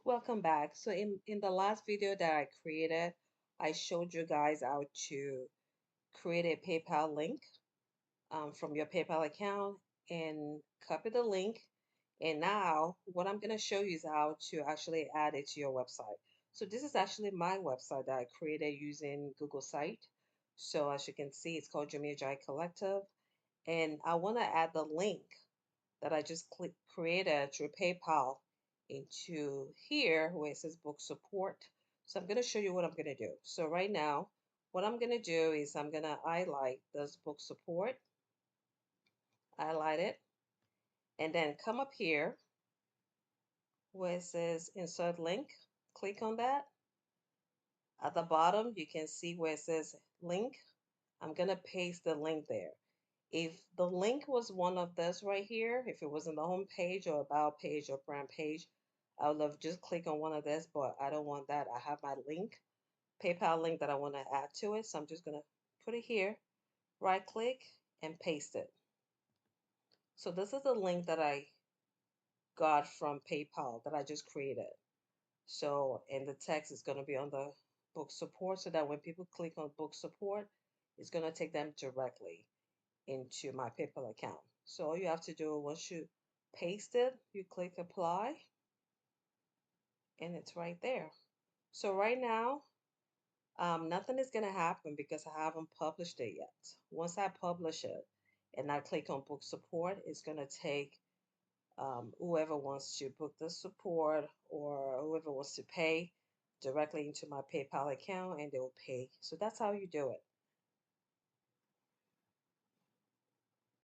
Welcome back. So in the last video that I created, I showed you guys how to create a PayPal link from your PayPal account and copy the link. And now what I'm going to show you is how to actually add it to your website. So this is actually my website that I created using Google Site. So as you can see, it's called Jumia Jai Collective. And I want to add the link that I just created through PayPal into here where it says book support. So I'm going to show you what I'm going to do. So right now, what I'm going to do is I'm going to highlight this book support, highlight it, and then come up here where it says insert link. Click on that. At the bottom, you can see where it says link. I'm going to paste the link there. If the link was one of this right here, if it was in the home page or about page or brand page, I would have just click on one of this, but I don't want that. I have my link, PayPal link that I want to add to it. So I'm just going to put it here, right click and paste it. So this is the link that I got from PayPal that I just created. So, and the text is going to be on the book support so that when people click on book support, it's going to take them directly into my PayPal account. So all you have to do once you paste it, you click apply and it's right there. So right now, nothing is going to happen because I haven't published it yet. Once I publish it and I click on book support, it's going to take whoever wants to book the support or whoever wants to pay directly into my PayPal account and they will pay. So that's how you do it.